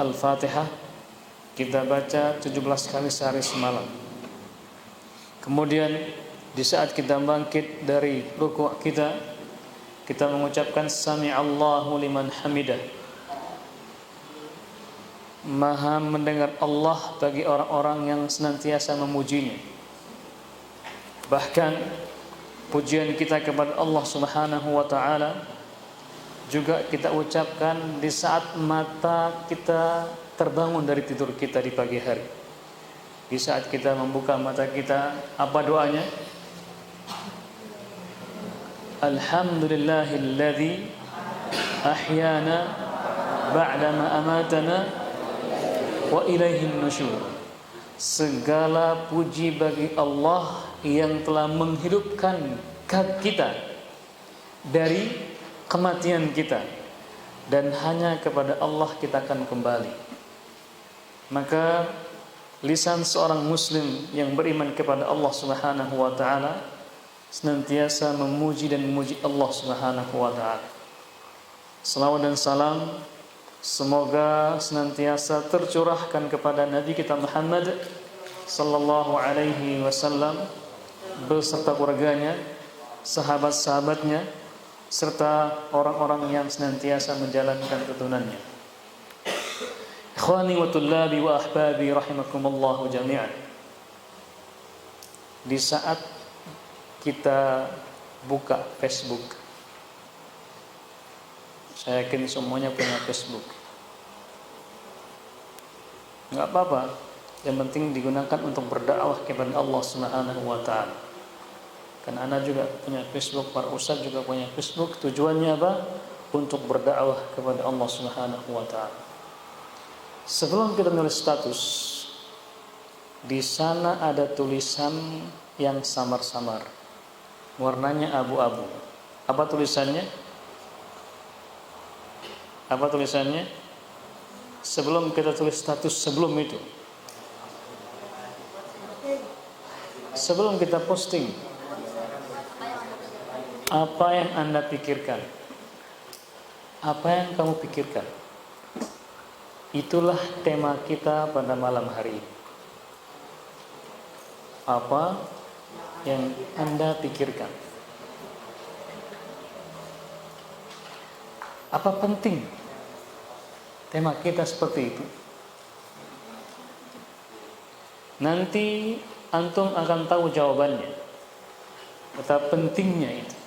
Al-Fatihah kita baca 17 kali sehari semalam. Kemudian di saat kita bangkit dari rukuk kita mengucapkan Sami'allahu liman hamidah. Maha mendengar Allah bagi orang-orang yang senantiasa memujinya. Bahkan pujian kita kepada Allah Subhanahu wa taala juga kita ucapkan di saat mata kita terbangun dari tidur kita di pagi hari. Di saat kita membuka mata kita, apa doanya? Alhamdulillahilladzi ahyana ba'dama amatana wa ilaihin nusyur. Segala puji bagi Allah yang telah menghidupkan kita dari kematian kita, dan hanya kepada Allah kita akan kembali. Maka lisan seorang muslim yang beriman kepada Allah Subhanahu wa taala senantiasa memuji dan memuji Allah Subhanahu wa taala. Salawat dan salam semoga senantiasa tercurahkan kepada Nabi kita Muhammad sallallahu alaihi wasallam beserta keluarganya, sahabat-sahabatnya, serta orang-orang yang senantiasa menjalankan tuntunannya. Ikhwani wa tullabi wa ahbabi rahimakumullah jami'an. Di saat kita buka Facebook, saya yakin semuanya punya Facebook. Enggak apa-apa, yang penting digunakan untuk berdakwah kepada Allah Subhanahu wa taala. Kan Ana juga punya Facebook, para ustaz juga punya Facebook. Tujuannya apa? Untuk berdakwah kepada Allah Subhanahu wa taala. Sebelum kita nulis status, di sana ada tulisan yang samar-samar. Warnanya abu-abu. Apa tulisannya? Apa tulisannya? Sebelum kita tulis status sebelum itu. Sebelum kita posting, apa yang Anda pikirkan? Apa yang kamu pikirkan? Itulah tema kita pada malam hari ini. Apa yang Anda pikirkan? Apa penting tema kita seperti itu? Nanti antum akan tahu jawabannya. Betapa pentingnya itu.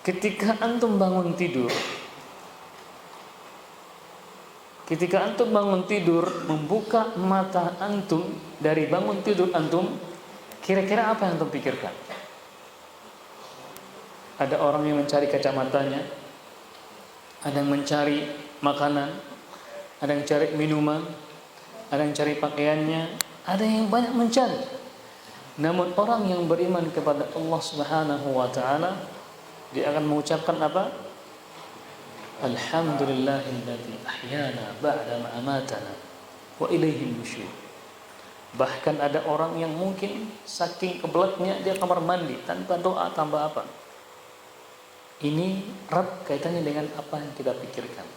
Ketika antum bangun tidur, membuka mata antum, dari bangun tidur antum, kira-kira apa yang antum pikirkan? Ada orang yang mencari kacamatanya, ada yang mencari makanan, ada yang cari minuman, ada yang cari pakaiannya, ada yang banyak mencari. Namun orang yang beriman kepada Allah Subhanahu wa taala, dia akan mengucapkan apa? Alhamdulillahilladzi ahyana ba'da ma amatana wa ilaihin nusyur. Bahkan ada orang yang mungkin saking kebeletnya dia kamar mandi tanpa doa, tanpa apa. Ini erat kaitannya dengan apa yang kita pikirkan.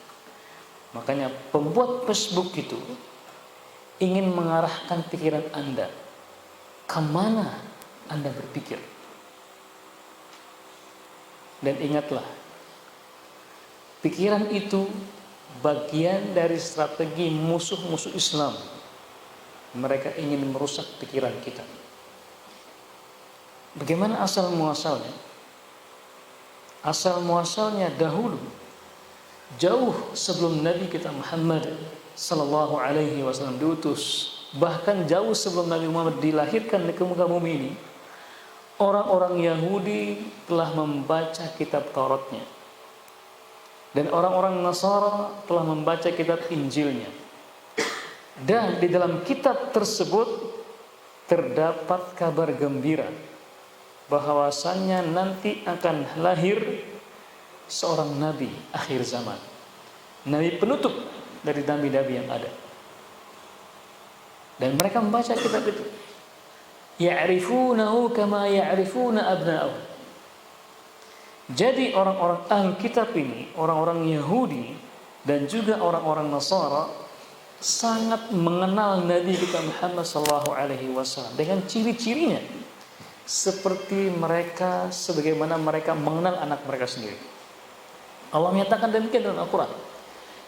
Makanya pembuat Facebook itu ingin mengarahkan pikiran Anda kemana Anda berpikir. Dan ingatlah, pikiran itu bagian dari strategi musuh-musuh Islam. Mereka ingin merusak pikiran kita. Bagaimana asal muasalnya? Asal muasalnya dahulu, jauh sebelum Nabi kita Muhammad sallallahu alaihi wasallam diutus, bahkan jauh sebelum Nabi Muhammad dilahirkan di muka bumi ini, orang-orang Yahudi telah membaca kitab Tauratnya, dan orang-orang Nasara telah membaca kitab Injilnya. Dan di dalam kitab tersebut terdapat kabar gembira bahwasannya nanti akan lahir seorang nabi akhir zaman, nabi penutup dari nabi-nabi yang ada. Dan mereka membaca kitab itu. Ya'rifunahu kama ya'rifuna abna'ahum. Jadi orang-orang Alkitab ini, orang-orang Yahudi, dan juga orang-orang Nasara sangat mengenal Nabi kita Muhammad sallallahu alaihi wasallam dengan ciri-cirinya seperti mereka sebagaimana mereka mengenal anak mereka sendiri. Allah menyatakan demikian dalam Al-Qur'an.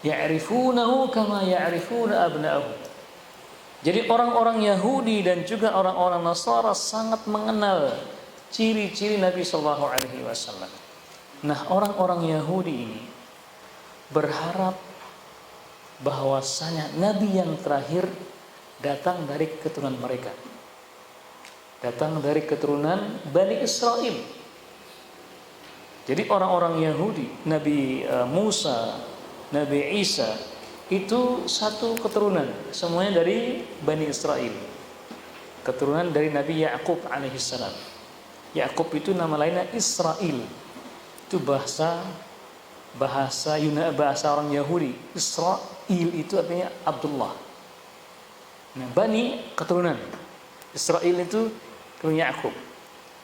Ya'rifunahu kama ya'rifuna abna'ahum. Jadi orang-orang Yahudi dan juga orang-orang Nasara sangat mengenal ciri-ciri Nabi sallallahu alaihi wasallam. Nah, orang-orang Yahudi ini berharap bahwasanya Nabi yang terakhir datang dari keturunan mereka. Datang dari keturunan Bani Israel. Jadi orang-orang Yahudi, Nabi Musa, Nabi Isa itu satu keturunan, semuanya dari Bani Israel. Keturunan dari Nabi Ya'qub alaihissalam. Ya'qub itu nama lainnya Israel. Itu bahasa orang Yahudi. Israel itu artinya Abdullah. Nah, Bani keturunan. Israel itu keturunan Ya'qub.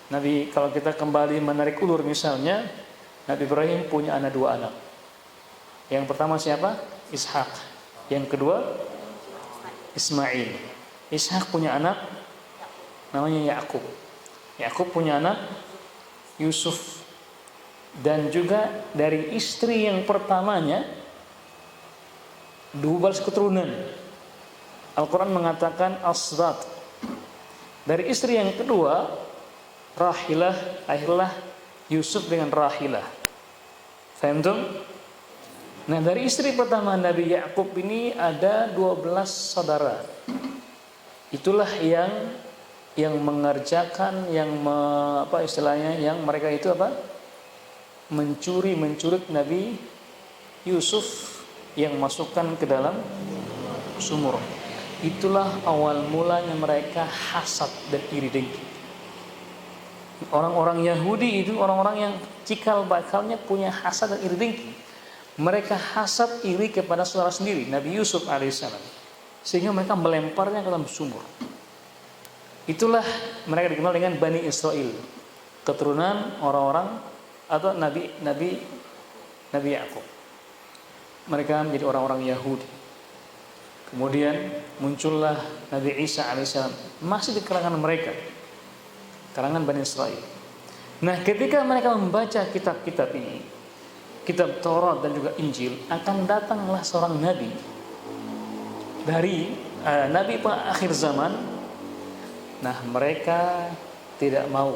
Nabi, kalau kita kembali menarik ulur misalnya, Nabi Ibrahim punya dua anak. Yang pertama siapa? Ishak. Yang kedua Ismail. Ishak punya anak namanya Ya'qub. Ya'qub punya anak Yusuf. Dan juga dari istri yang pertamanya 12 keturunan. Al-Quran mengatakan asbat. Dari istri yang kedua Rahilah, lahirlah Yusuf dengan Rahilah. Faham tuh? Nah, dari istri pertama Nabi Ya'qub ini ada 12 saudara. Itulah yang mengerjakan, yang mereka itu mencuri Nabi Yusuf yang masukkan ke dalam sumur. Itulah awal mulanya mereka hasad dan iri dengki. Orang-orang Yahudi itu orang-orang yang cikal bakalnya punya hasad dan iri dengki. Mereka hasad iri kepada saudara sendiri, Nabi Yusuf alaihissalam, sehingga mereka melemparnya ke dalam sumur. Itulah mereka dikenal dengan Bani Israel, keturunan orang-orang atau Nabi Ya'qub. Mereka menjadi orang-orang Yahudi. Kemudian muncullah Nabi Isa alaihissalam, masih di kalangan mereka, kalangan Bani Israel. Nah, ketika mereka membaca kitab-kitab ini, kitab Taurat dan juga Injil, akan datanglah seorang nabi dari nabi akhir zaman. Nah, mereka tidak mau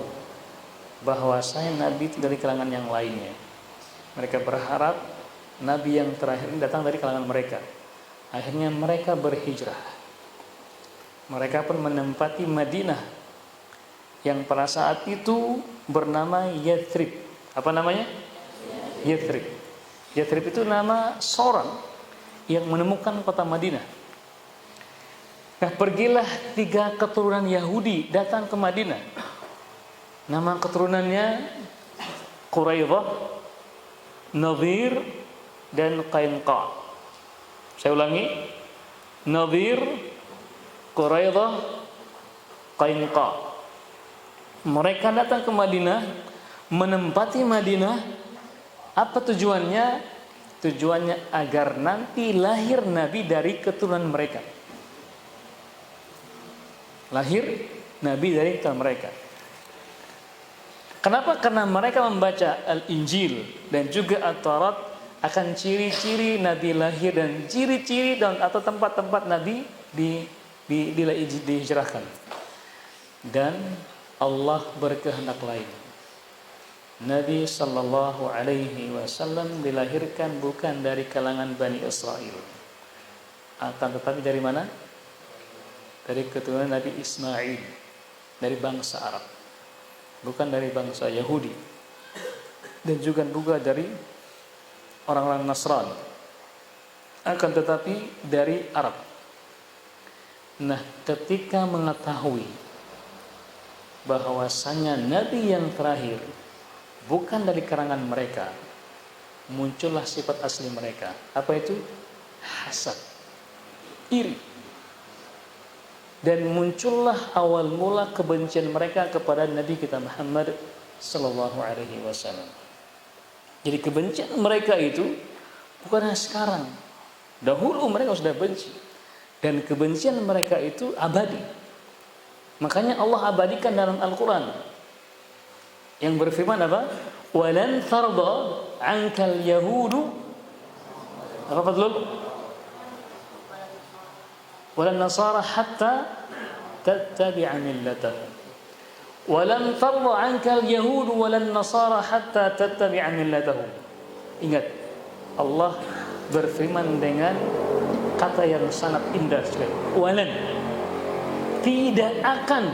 bahwasanya nabi itu dari kalangan yang lainnya. Mereka berharap nabi yang terakhir ini datang dari kalangan mereka. Akhirnya mereka berhijrah. Mereka pun menempati Madinah yang pada saat itu bernama Yathrib. Apa namanya? Yathrib. Yathrib itu nama seorang yang menemukan kota Madinah. Nah, pergilah 3 keturunan Yahudi datang ke Madinah. Nama keturunannya Quraidah, Nadhir, dan Qainqa. Saya ulangi, Nadhir, Quraidah, Qainqa. Mereka datang ke Madinah, menempati Madinah. Apa tujuannya? Tujuannya agar nanti lahir Nabi dari keturunan mereka. Lahir Nabi dari keturunan mereka. Kenapa? Karena mereka membaca Al-Injil dan juga At-Taurat akan ciri-ciri Nabi lahir dan ciri-ciri atau tempat-tempat Nabi dihijrahkan. Dan Allah berkehendak lain. Nabi sallallahu alaihi wasallam dilahirkan bukan dari kalangan Bani Israel, akan tetapi dari mana? Dari keturunan Nabi Ismail, dari bangsa Arab, bukan dari bangsa Yahudi, dan juga dari orang-orang Nasrani, akan tetapi dari Arab. Nah, ketika mengetahui bahwasanya Nabi yang terakhir bukan dari kalangan mereka, muncullah sifat asli mereka. Apa itu? Hasad, iri. Dan muncullah awal mula kebencian mereka kepada Nabi kita Muhammad sallallahu alaihi wasallam. Jadi kebencian mereka itu Bukan hanya sekarang. Dahulu mereka sudah benci. Dan kebencian mereka itu abadi. Makanya Allah abadikan dalam Al-Quran. Yang berfirman apa? وَلَنْ تَرْضَى عَنْكَ الْيَهُودُ apa Fadlul? وَلَنْ نَصَارَ حَتَّى تَتَّبِعَ مِلَّتَهُمْ وَلَنْ تَرْضَى عَنْكَ الْيَهُودُ وَلَنْ نَصَارَ حَتَّى تَتَّبِعَ مِلَّتَهُمْ. Ingat, Allah berfirman dengan kata yang sangat indah sekali. Walan, tidak akan,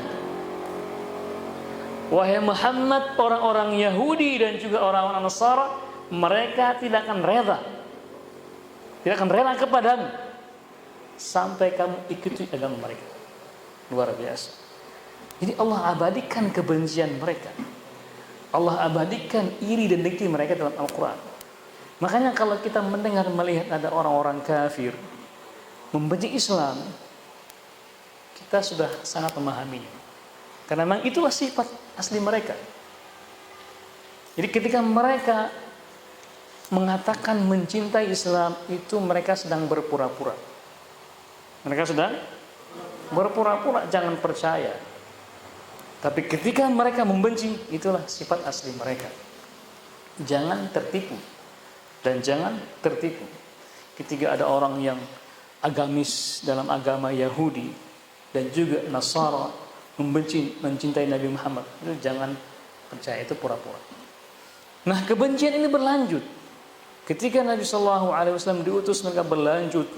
wahai Muhammad, orang-orang Yahudi dan juga orang-orang Nasara, mereka tidak akan rela kepadamu sampai kamu ikuti agama mereka. Luar biasa. Jadi Allah abadikan kebencian mereka. Allah abadikan iri dan dengki mereka dalam Al-Quran. Makanya kalau kita mendengar melihat ada orang-orang kafir membenci Islam, kita sudah sangat memahaminya. Karena memang itulah sifat asli mereka. Jadi ketika mereka mengatakan mencintai Islam, itu mereka sedang berpura-pura. Mereka sedang berpura-pura, jangan percaya. Tapi ketika mereka membenci, itulah sifat asli mereka. Jangan tertipu. Dan jangan tertipu. Ketika ada orang yang agamis dalam agama Yahudi dan juga Nasara mencintai Nabi Muhammad, itu jangan percaya, itu pura-pura. Nah, kebencian ini berlanjut. Ketika Nabi SAW diutus, mereka berlanjut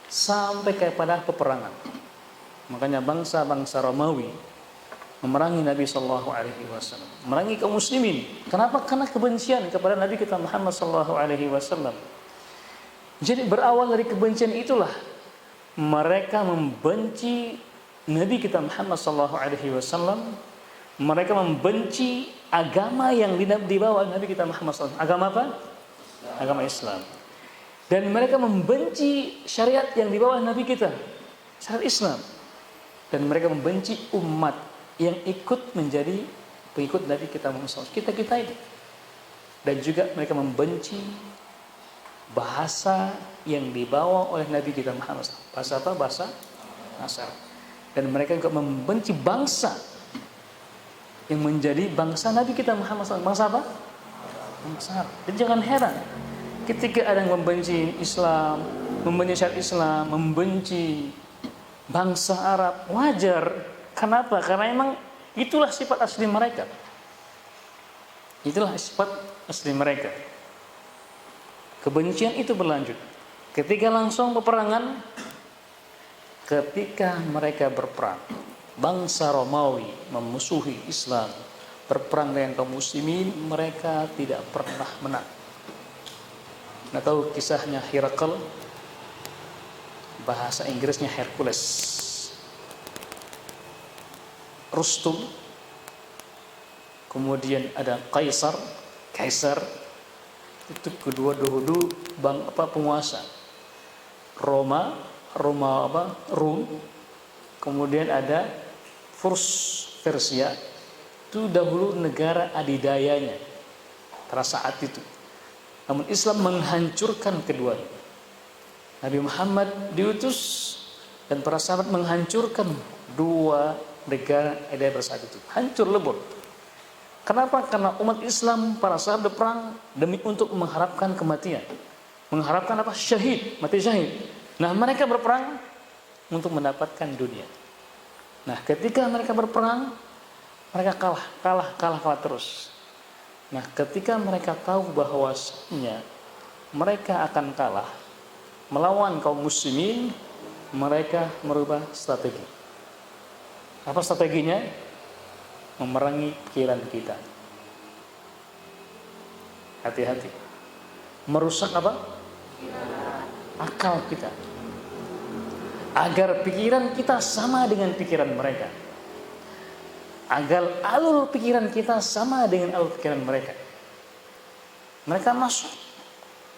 sampai kepada peperangan. Makanya bangsa-bangsa Romawi memerangi Nabi SAW, memerangi kaum muslimin. Kenapa? Karena kebencian kepada Nabi kita Muhammad SAW. Jadi berawal dari kebencian itulah mereka membenci Nabi kita Muhammad SAW. Mereka membenci agama yang dibawa Nabi kita Muhammad SAW. Agama apa? Agama Islam. Dan mereka membenci syariat yang dibawa Nabi kita, syariat Islam. Dan mereka membenci umat yang ikut menjadi pengikut Nabi kita Muhammad SAW, kita itu. Dan juga mereka membenci bahasa yang dibawa oleh Nabi kita Muhammad SAW. Bahasa apa? Bahasa Nasar. Dan mereka juga membenci bangsa yang menjadi bangsa Nabi kita Muhammad SAW. Bangsa apa? Bangsa Arab. Dan jangan heran ketika ada yang membenci Islam, membenci syariat Islam, membenci bangsa Arab, wajar. Kenapa? Karena memang itulah sifat asli mereka. Itulah sifat asli mereka. Kebencian itu berlanjut. Ketika langsung peperangan, ketika mereka berperang, bangsa Romawi memusuhi Islam, berperang dengan kaum muslimin, mereka tidak pernah menang. Nah, tahu kisahnya Herakl? Bahasa Inggrisnya Hercules. Rustum, kemudian ada Kaisar, itu kedua dahulu penguasa Rum, kemudian ada Persia, itu dahulu negara adidayanya pada saat itu. Namun Islam menghancurkan keduanya. Nabi Muhammad diutus dan para sahabat menghancurkan dua negara adidaya pada saat itu. Hancur lebur. Kenapa? Karena umat Islam, para sahabat berperang demi untuk mengharapkan kematian. Mengharapkan apa? Syahid, mati syahid. Nah, mereka berperang untuk mendapatkan dunia. Nah, ketika mereka berperang, mereka kalah terus. Nah, ketika mereka tahu bahwasanya mereka akan kalah melawan kaum muslimin, mereka merubah strategi. Apa strateginya? Memerangi pikiran kita. Hati-hati. Merusak apa? Akal kita. Agar pikiran kita sama dengan pikiran mereka. Agar alur pikiran kita sama dengan alur pikiran mereka. Mereka masuk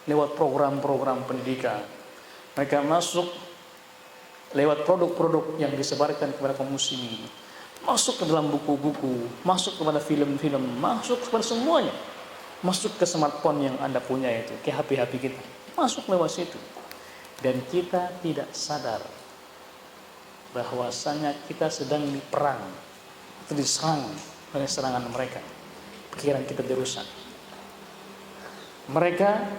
lewat program-program pendidikan. Mereka masuk lewat produk-produk yang disebarkan kepada kaum muslimin, masuk ke dalam buku-buku, masuk kepada film-film, masuk kepada semuanya, masuk ke smartphone yang Anda punya itu, ke HP-HP kita. masuk lewat situ. Dan kita tidak sadar bahwasanya kita sedang diperang atau diserang oleh serangan mereka. Pikiran kita dirusak. Mereka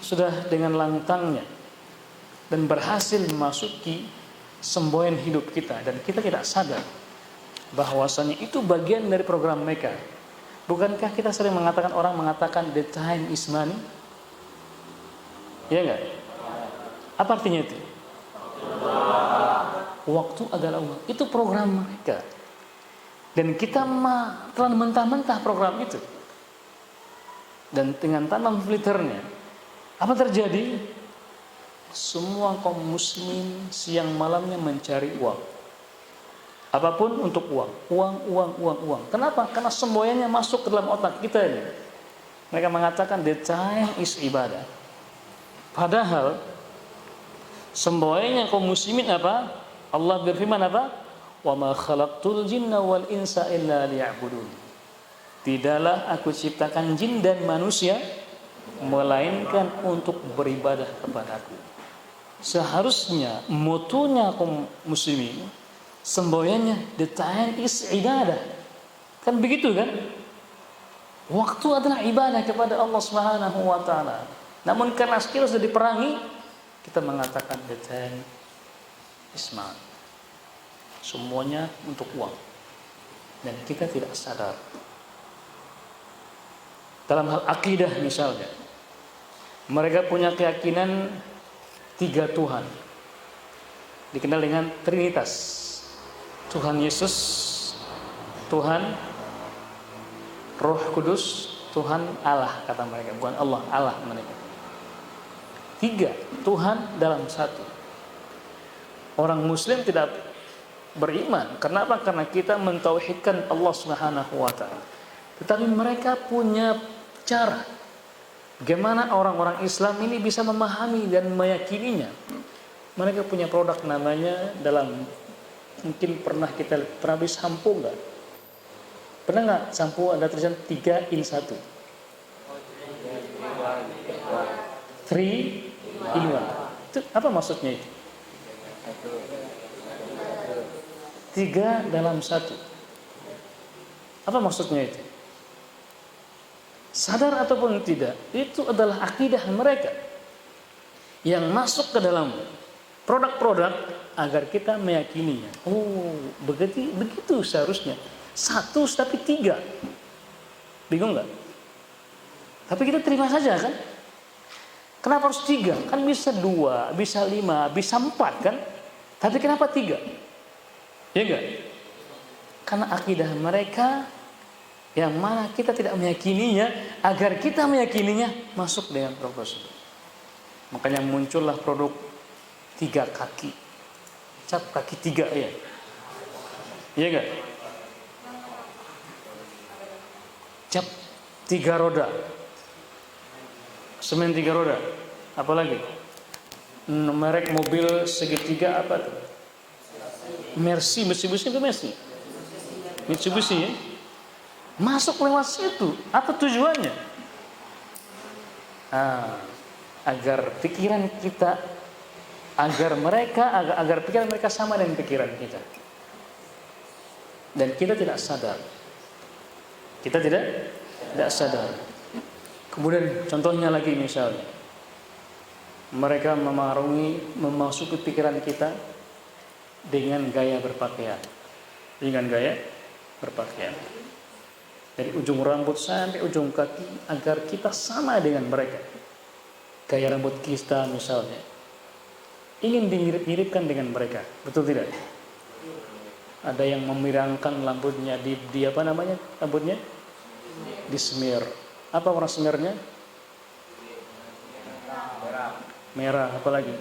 sudah dengan lantangnya dan berhasil memasuki semboyan hidup kita, dan kita tidak sadar bahwasanya itu bagian dari program mereka. Bukankah kita sering mengatakan, orang mengatakan the time is money? Ya enggak? Apa artinya itu? Waktu adalah uang. Itu program mereka. Dan kita telah mentah-mentah program itu. Dan dengan tanam filternya, apa terjadi? Semua kaum muslimin siang malamnya mencari uang. Apapun untuk uang. Uang. Kenapa? Karena semboyannya masuk ke dalam otak kita ini. Mereka mengatakan the time is ibadah. Padahal semboyannya kaum muslimin apa? Allah berfirman apa? Wa ma khalaqtul jinna wal insa illa liya'budun. Tidaklah aku ciptakan jin dan manusia melainkan untuk beribadah kepadaku. Seharusnya motonya kaum muslimin, semboyannya the time is ibadah. Kan begitu kan? Waktu adalah ibadah kepada Allah Subhanahu wa taala. Namun karena kita sudah diperangi, kita mengatakan the time is money. Semuanya untuk uang. Dan kita tidak sadar. Dalam hal akidah misalnya, mereka punya keyakinan 3 Tuhan, dikenal dengan Trinitas. Tuhan Yesus, Tuhan Roh Kudus, Tuhan Allah kata mereka, bukan Allah, Allah mereka. 3 Tuhan dalam 1. Orang Muslim tidak beriman. Kenapa? Karena kita mentauhidkan Allah Subhanahu wa taala. Tetapi mereka punya cara bagaimana orang-orang Islam ini bisa memahami dan meyakininya. Mereka punya produk namanya, dalam mungkin pernah beli sampo enggak? Pernah enggak sampo ada tulisan 3 in 1? 3 in 1. Itu apa maksudnya itu? 3 dalam 1. Apa maksudnya itu? Sadar ataupun tidak, itu adalah akidah mereka yang masuk ke dalam produk-produk agar kita meyakininya. Oh, begitu seharusnya. 1 tapi 3. Bingung nggak? Tapi kita terima saja kan? Kenapa harus 3? Kan bisa 2, bisa 5, bisa 4 kan? Tapi kenapa 3? Ya enggak? Karena akidah mereka yang mana kita tidak meyakininya, agar kita meyakininya masuk dengan produk tersebut. Makanya muncullah produk 3 kaki, cap kaki 3 ya. Iya enggak? Cap 3 roda, semen 3 roda, apalagi merek mobil segitiga apa tuh? Mitsubishi ya. Masuk lewat situ. Apa tujuannya? Agar pikiran kita, agar pikiran mereka sama dengan pikiran kita. Dan kita tidak sadar. Kita tidak sadar. Kemudian contohnya lagi misalnya, mereka memasuki pikiran kita dengan gaya berpakaian. Dari ujung rambut sampai ujung kaki, agar kita sama dengan mereka. Gaya rambut kita misalnya ingin dimirip-miripkan dengan mereka, betul tidak? Ada yang memirangkan rambutnya di apa namanya rambutnya? Di semir. Apa warna semirnya? Merah. Apa lagi?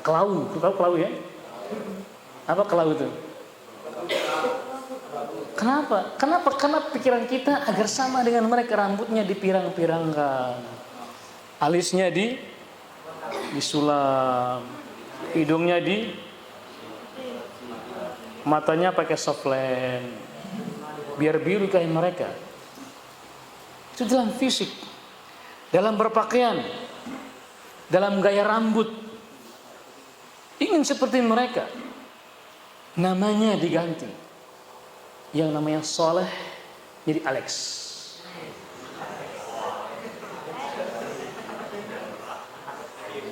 Kelau. Tahu kelau ya? Apa kelau itu? Kenapa? Karena pikiran kita agar sama dengan mereka. Rambutnya dipirang-pirangkan, alisnya disulam, hidungnya matanya pakai soft lens, biar biru kayak mereka. Itu dalam fisik, dalam berpakaian, dalam gaya rambut. Ingin seperti mereka, namanya diganti. Yang namanya Soleh jadi Alex.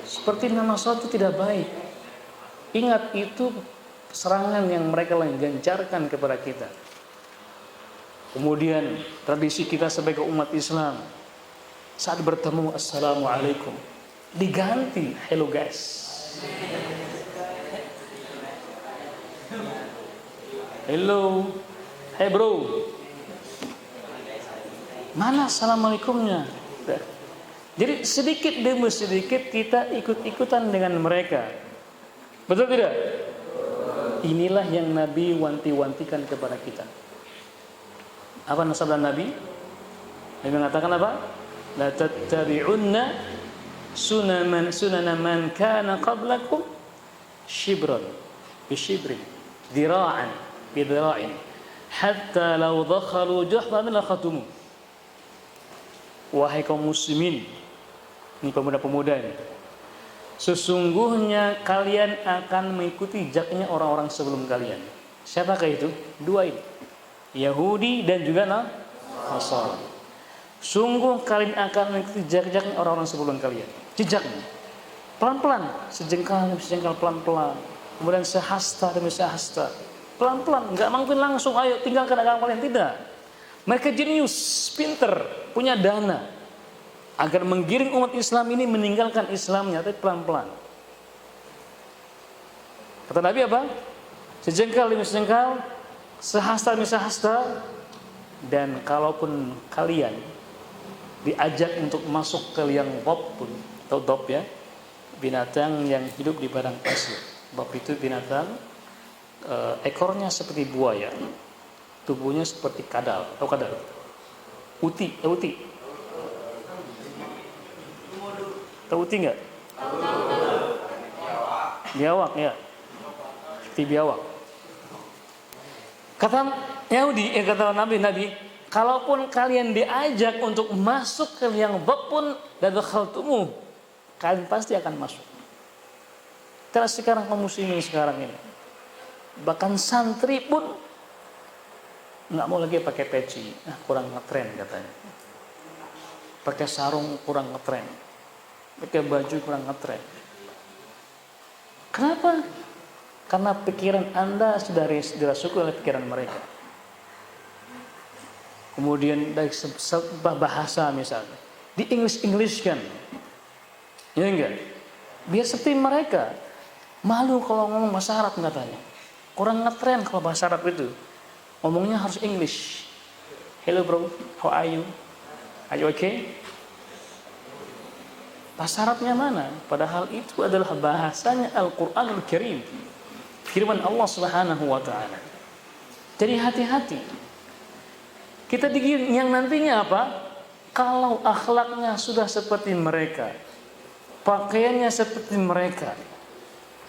Seperti nama suatu tidak baik. Ingat, itu serangan yang mereka gencarkan kepada kita. Kemudian tradisi kita sebagai umat Islam, saat bertemu assalamualaikum diganti hello guys. Hello, hey bro. Mana assalamualaikumnya? Jadi sedikit demi sedikit kita ikut-ikutan dengan mereka. Betul tidak? Inilah yang Nabi wanti-wantikan kepada kita. Apa sabda Nabi? Nabi mengatakan apa? La tattabi'unna sunana man kana qablakum shibran bi shibrin, dira'an bi dira'in, hatta law dakhalu juhran la khatumu. Wahai kaum muslimin, ini pemuda-pemuda ini, sesungguhnya kalian akan mengikuti jejaknya orang-orang sebelum kalian. Siapakah itu? Dua ini, Yahudi dan juga Nasrani. Sungguh kalian akan mengikuti jejak-jejaknya orang-orang sebelum kalian. Jejaknya pelan-pelan, sejengkal demi sejengkal, pelan-pelan. Kemudian sehasta demi sehasta, pelan-pelan. Enggak mungkin langsung ayo tinggalkan agama kalian, tidak. Mereka jenius, pinter, punya dana agar menggiring umat Islam ini meninggalkan Islamnya, tapi pelan-pelan. Kata Nabi apa? Sejengkal demi sejengkal, sehasta demi sehasta. Dan kalaupun kalian diajak untuk masuk ke liang bob pun, atau dob ya, binatang yang hidup di padang pasir. Bob itu binatang, ekornya seperti buaya, tubuhnya seperti kadal. Tahu kadal? Uti. Tahu uti nggak? Biawak ya, seperti biawak. Kata Yahudi, kata Nabi, kalaupun kalian diajak untuk masuk ke liang bab pun, dadakhaltumu, kalian pasti akan masuk. Karena sekarang kaum muslimin sekarang ini, bahkan santri pun nggak mau lagi pakai peci, kurang ngetren katanya. Pakai sarung kurang ngetren, pakai baju kurang ngetren. Kenapa? Karena pikiran Anda sudah dirasuki oleh pikiran mereka. Kemudian dari bahasa misalnya, di English-kan, ya enggak? Biar seperti mereka. Malu kalau ngomong bahasa Arab katanya. Kurang ngetren kalau bahasa Arab itu. Ngomongnya harus English. Hello bro, how are you? Are you okay? Bahasa Arabnya mana? Padahal itu adalah bahasanya Al-Quranul Karim, firman Allah Subhanahu wa ta'ala. Jadi hati-hati. Kita digiring yang nantinya apa? Kalau akhlaknya sudah seperti mereka, pakaiannya seperti mereka,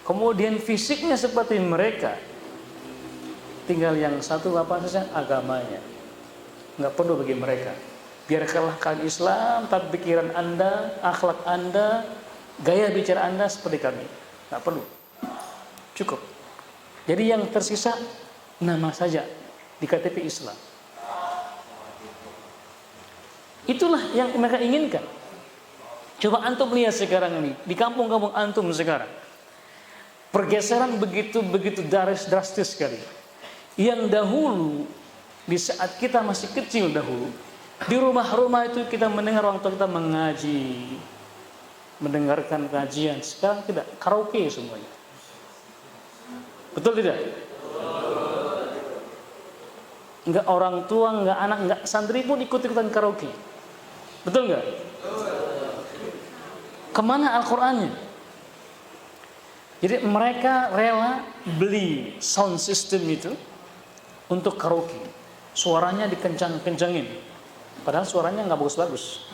kemudian fisiknya seperti mereka, tinggal yang satu apa saja, agamanya. Nggak perlu bagi mereka. Biarkanlah kalian Islam, tapi pikiran Anda, akhlak Anda, gaya bicara Anda seperti kami. Nggak perlu. Cukup. Jadi yang tersisa nama saja di KTP Islam. Itulah yang mereka inginkan. Coba antum lihat sekarang ini di kampung-kampung antum sekarang, pergeseran begitu drastis sekali. Yang dahulu di saat kita masih kecil dahulu, di rumah-rumah itu kita mendengar orang tua kita mengaji, mendengarkan kajian. Sekarang tidak, karaoke semuanya. Betul tidak? Enggak orang tua, enggak anak, enggak santri pun ikut-ikutan karaoke. Betul enggak? Kemana Al-Qur'annya? Jadi mereka rela beli sound system itu untuk karaoke. Suaranya dikencang-kencangin. Padahal suaranya enggak bagus-bagus.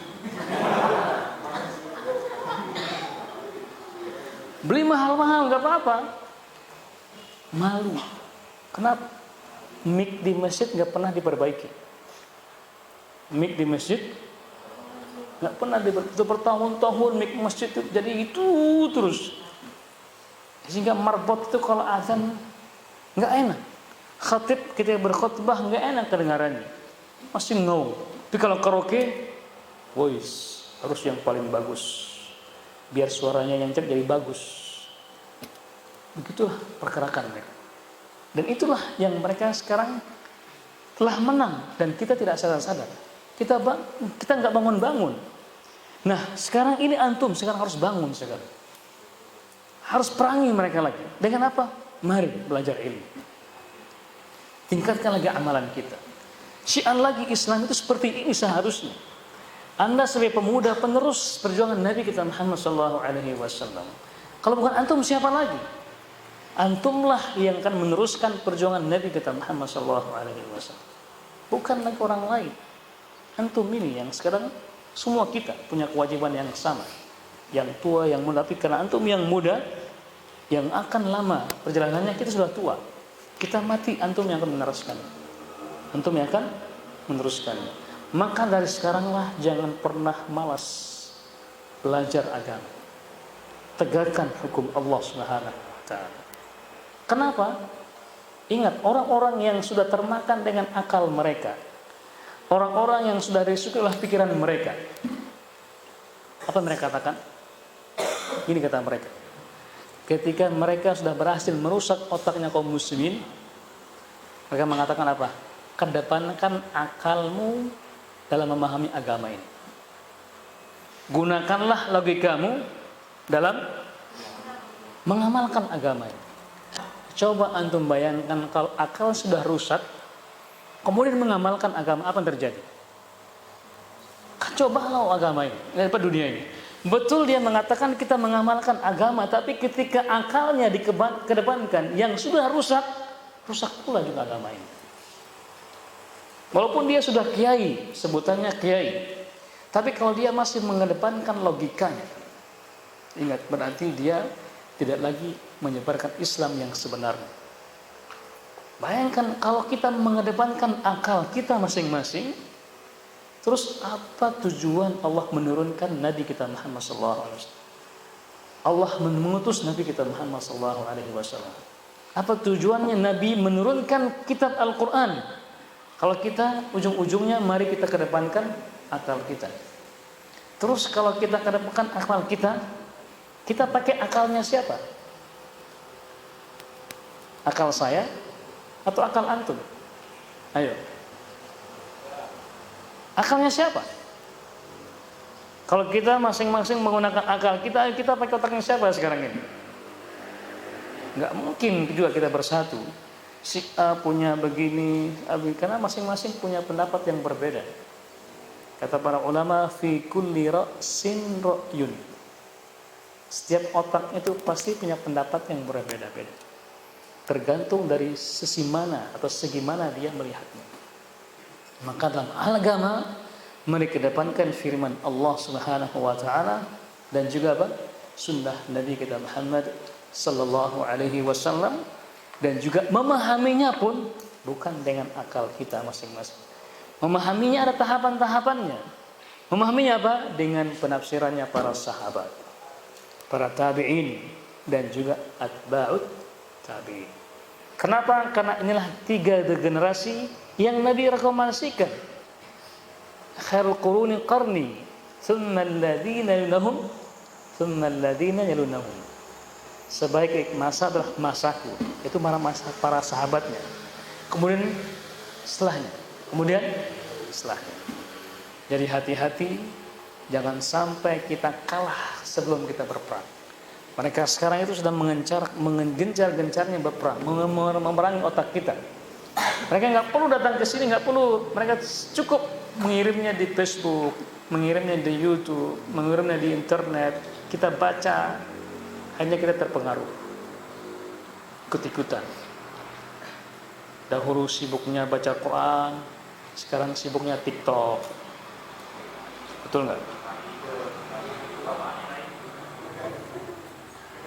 Beli mahal-mahal enggak apa-apa. Malu. Kenapa? Mic di masjid nggak pernah diperbaiki. Mic di masjid nggak pernah bertahun-tahun masjid itu jadi itu terus. Sehingga marbot itu kalau azan nggak enak. Khatib kita berkhutbah nggak enak kedengarannya, masih ngau. Tapi kalau karaoke, voice harus yang paling bagus, biar suaranya yang jadi bagus. Begitulah pergerakan mereka. Dan itulah yang mereka sekarang telah menang dan kita tidak sadar-sadar. Kita nggak bangun-bangun. Nah sekarang ini antum sekarang harus bangun sekarang. Harus perangi mereka lagi. Dengan apa? Mari belajar ilmu. Tingkatkan lagi amalan kita. Syiar lagi Islam itu seperti ini seharusnya. Anda sebagai pemuda penerus perjuangan Nabi kita Muhammad SAW. Kalau bukan antum siapa lagi? Antumlah yang akan meneruskan perjuangan Nabi kita Muhammad SAW. Bukan lagi orang lain. Antum ini yang sekarang semua kita punya kewajiban yang sama. Yang tua, yang muda. Tapi karena antum yang muda, yang akan lama perjalanannya, kita sudah tua. Kita mati, antum yang akan meneruskan. Antum yang akan meneruskan. Maka dari sekaranglah jangan pernah malas belajar agama. Tegakkan hukum Allah Subhanahu wa taala. Kenapa? Ingat, orang-orang yang sudah termakan dengan akal mereka, orang-orang yang sudah disukai oleh pikiran mereka, apa mereka katakan? Ini kata mereka. Ketika mereka sudah berhasil merusak otaknya kaum muslimin, mereka mengatakan apa? Kedepankan akalmu dalam memahami agama ini. Gunakanlah logikamu dalam mengamalkan agama ini. Coba antum bayangkan kalau akal sudah rusak, kemudian mengamalkan agama, apa yang terjadi? Kacau balau agama ini, apa dunia ini. Betul dia mengatakan kita mengamalkan agama, tapi ketika akalnya dikedepankan yang sudah rusak, rusak pula juga agama ini. Walaupun dia sudah kiai, sebutannya kiai, tapi kalau dia masih mengedepankan logikanya, ingat berarti dia tidak lagi menyebarkan Islam yang sebenarnya. Bayangkan kalau kita mengedepankan akal kita masing-masing, terus apa tujuan Allah menurunkan Nabi kita Muhammad SAW? Allah mengutus Nabi kita Muhammad SAW. Apa tujuannya Nabi menurunkan kitab Al-Quran? Kalau kita ujung-ujungnya mari kita kedepankan akal kita. Terus kalau kita kedepankan akal kita, kita pakai akalnya siapa? Akal saya atau akal antum? Ayo. Akalnya siapa? Kalau kita masing-masing menggunakan akal kita, kita pakai otaknya siapa sekarang ini? Nggak mungkin juga kita bersatu. Si A punya begini, karena masing-masing punya pendapat yang berbeda. Kata para ulama, fi kulli ra'sin ra'yun. Setiap otak itu pasti punya pendapat yang berbeda-beda. Tergantung dari sisi mana atau segi mana dia melihatnya. Maka dalam agama mari kedepankan firman Allah Subhanahu wa taala dan juga apa? Sunnah Nabi kita Muhammad sallallahu alaihi wasallam, dan juga memahaminya pun bukan dengan akal kita masing-masing. Memahaminya ada tahapan-tahapannya. Memahaminya apa? Dengan penafsirannya para sahabat, para tabi'in dan juga atba'ut tabi'in. Kenapa? Karena inilah 3 generasi yang Nabi rekomendasikan. Khairul quruni qarni, thumma alladhina yalunahum, thumma alladhina yalunahum. Sebaik masa adalah masaku, itu masa para sahabatnya. Kemudian setelahnya, Jadi hati-hati, jangan sampai kita kalah sebelum kita berperang. Mereka sekarang itu sudah menggencar-gencarnya berperang, memerangi otak kita. Mereka nggak perlu datang ke sini, nggak perlu. Mereka cukup mengirimnya di Facebook, mengirimnya di YouTube, mengirimnya di internet. Kita baca, hanya kita terpengaruh, ikut-ikutan. Dahulu sibuknya baca Quran, sekarang sibuknya TikTok. Betul nggak?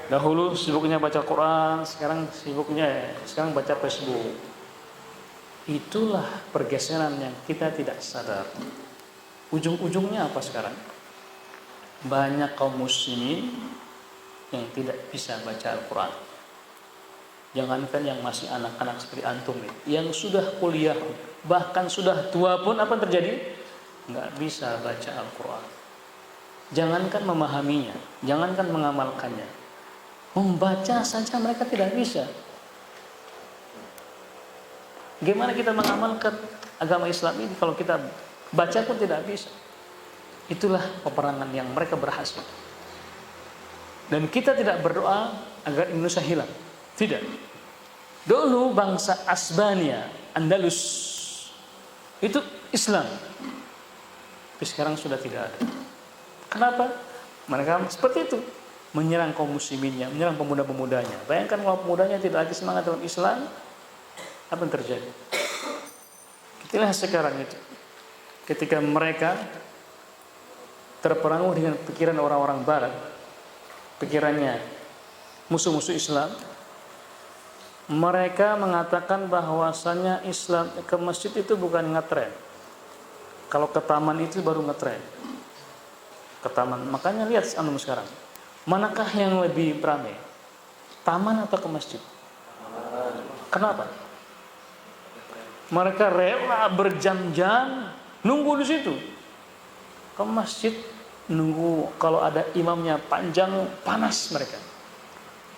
Dahulu sibuknya baca Quran, sekarang baca Facebook. Itulah pergeseran yang kita tidak sadar. Ujung-ujungnya apa sekarang? banyak kaum muslimin yang tidak bisa baca Al-Quran. Jangankan yang masih anak-anak seperti antum nih, yang sudah kuliah, bahkan sudah tua pun apa yang terjadi? Nggak bisa baca Al-Quran. Jangankan memahaminya, jangankan mengamalkannya, membaca saja mereka tidak bisa. Gimana kita mengamalkan agama Islam ini kalau kita baca pun tidak bisa? Itulah peperangan yang mereka berhasil. Dan kita tidak berdoa agar Indonesia hilang. Tidak. Dulu bangsa Asbania, Andalus, itu Islam. Tapi sekarang sudah tidak ada. Kenapa? Mereka seperti itu. Menyerang kaum musliminnya, menyerang pemuda-pemudanya. Bayangkan kalau pemudanya tidak lagi semangat dalam Islam, apa yang terjadi? Itulah sekarang itu. Ketika mereka terperangu dengan pikiran orang-orang barat, pikirannya musuh-musuh Islam, mereka mengatakan bahwasanya Islam ke masjid itu bukan ngetren. Kalau ke taman itu baru ngetren. Ke taman. Makanya lihat antum sekarang. Manakah yang lebih ramai? Taman atau ke masjid? Kenapa? Mereka rela berjam-jam nunggu di situ. Ke masjid nunggu, kalau ada imamnya panjang, panas mereka.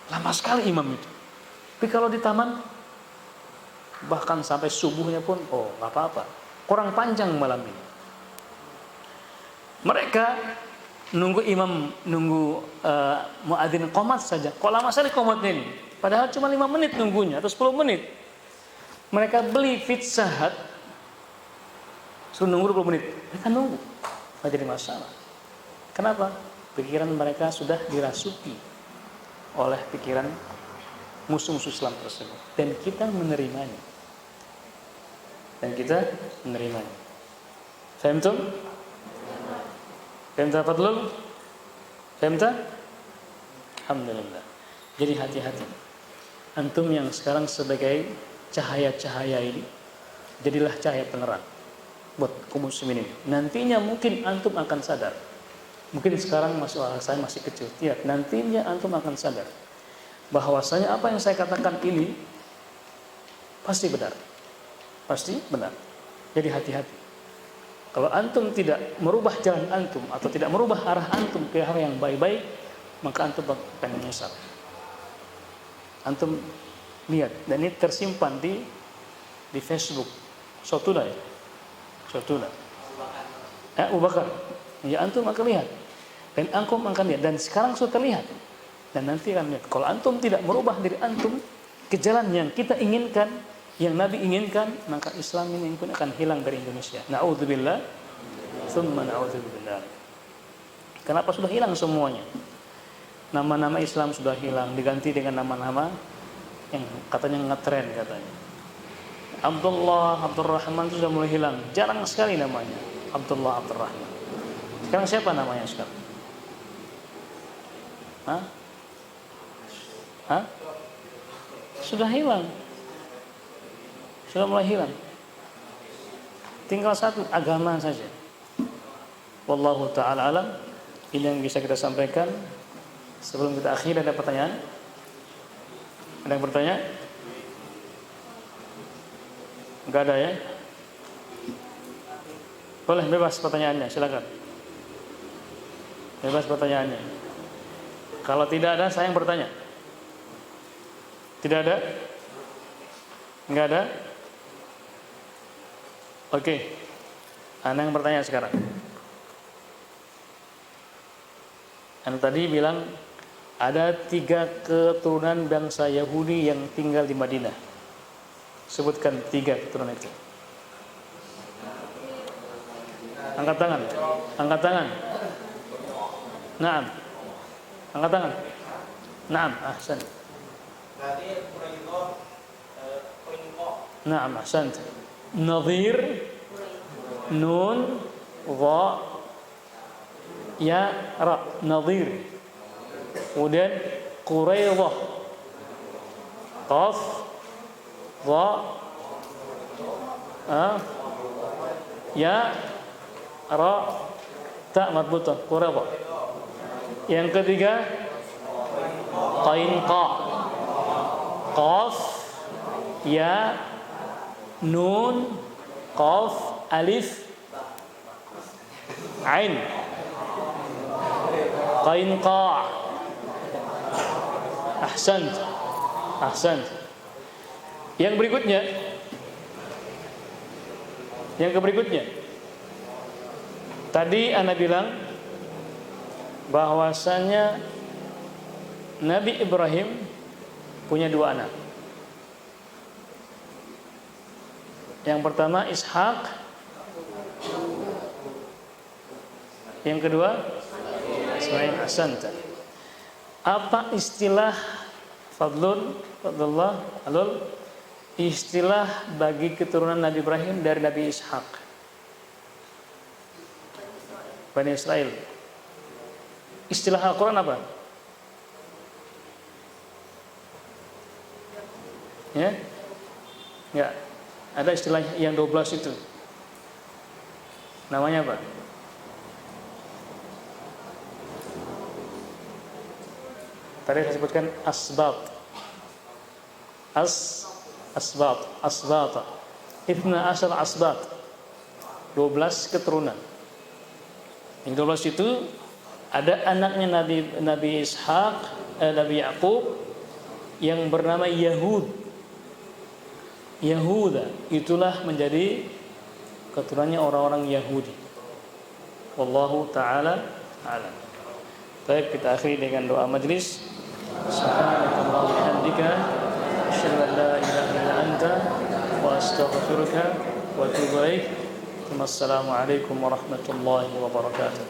Lama sekali imam itu. Tapi kalau di taman, bahkan sampai subuhnya pun, oh nggak apa-apa, kurang panjang malam ini. Mereka nunggu imam, nunggu muadzin qomat saja. Kok lama sekali qomatnya ini? Padahal cuma 5 menit nunggunya atau 10 menit. Mereka beli Pizza Hut, suruh nunggu 20 menit. Mereka nunggu, nggak jadi masalah. Kenapa? Pikiran mereka sudah dirasuki oleh pikiran musuh-musuh Islam tersebut, dan kita menerimanya. Fahimtum? Fahimta fadlul? Fahimta? Alhamdulillah. Jadi hati-hati. Antum yang sekarang sebagai cahaya-cahaya ini, jadilah cahaya penerang buat kaum muslimin ini. Nantinya mungkin antum akan sadar. Mungkin sekarang saya masih kecil. Tidak, nantinya antum akan sadar bahwasanya apa yang saya katakan ini pasti benar. Pasti benar. Jadi hati-hati. Kalau antum tidak merubah jalan antum atau tidak merubah arah antum ke hal yang baik-baik, maka antum akan menyesal. Antum lihat, dan ini tersimpan di Facebook. Sotuna ya. Sotuna. Abu Bakar. Ya antum akan lihat. Dan antum akan lihat, dan sekarang sudah terlihat. Dan nanti akan lihat, kalau antum tidak merubah diri antum ke jalan yang kita inginkan, yang Nabi inginkan, maka Islam ini pun akan hilang dari Indonesia. Na'udzubillah, tsumma na'udzubillah. Kenapa sudah hilang semuanya? Nama-nama Islam sudah hilang, diganti dengan nama-nama yang katanya ngetren katanya. Abdullah, Abdurrahman itu sudah mulai hilang, jarang sekali namanya. Abdullah, Abdurrahman. Sekarang siapa namanya sekarang? Hah? Sudah hilang. Sudah mulai hilang. Tinggal satu, agama saja. Wallahu ta'ala alam. Ini yang bisa kita sampaikan. Sebelum kita akhiri, ada pertanyaan? Ada yang bertanya? Enggak ada ya? Boleh, bebas pertanyaannya, silakan. Bebas pertanyaannya. Kalau tidak ada, saya yang bertanya. Tidak ada? Enggak ada? Oke. Anda yang bertanya sekarang. Anda tadi bilang ada 3 keturunan bangsa Yahudi yang tinggal di Madinah. Sebutkan 3 keturunan itu. Angkat tangan. Angkat tangan. Naam. Angkat tangan. Naam, ahsan. Naam, ahsant. Nadhir, nun, dha, ya, ra. Nadhir. Kemudian Quraidah, qaf, dha, ya, ra, ta marbutah. Quraidah. Yang ketiga qainqa. Qaf, ya, nun, qaf, alif, ain. Qainqa. Ahsant. Ahsant. Yang berikutnya. Tadi ana bilang bahwasanya Nabi Ibrahim punya 2 anak. Yang pertama Ishak, yang kedua Ismail. Ahsanta. Apa istilah istilah bagi keturunan Nabi Ibrahim dari Nabi Ishak? Bani Israel. Istilah Al-Quran apa? Ya? Enggak. Ada istilah yang 12 itu. Namanya apa? Tadi saya sebutkan asbab. Asbata. Ibna asal asbat. 12 keturunan. Yang 12 itu ada anaknya Nabi Ishak, Nabi Yakub yang bernama Yahuda. Itulah menjadi keturunannya orang-orang Yahudi. Wallahu taala alam. Baik, kita akhiri dengan doa majlis. Subhanakallahumma wa bihamdika asyhadu an la ilaha illa anta wa astaghfiruka wa atubu ilaik. Wassalamualaikum warahmatullahi wabarakatuh.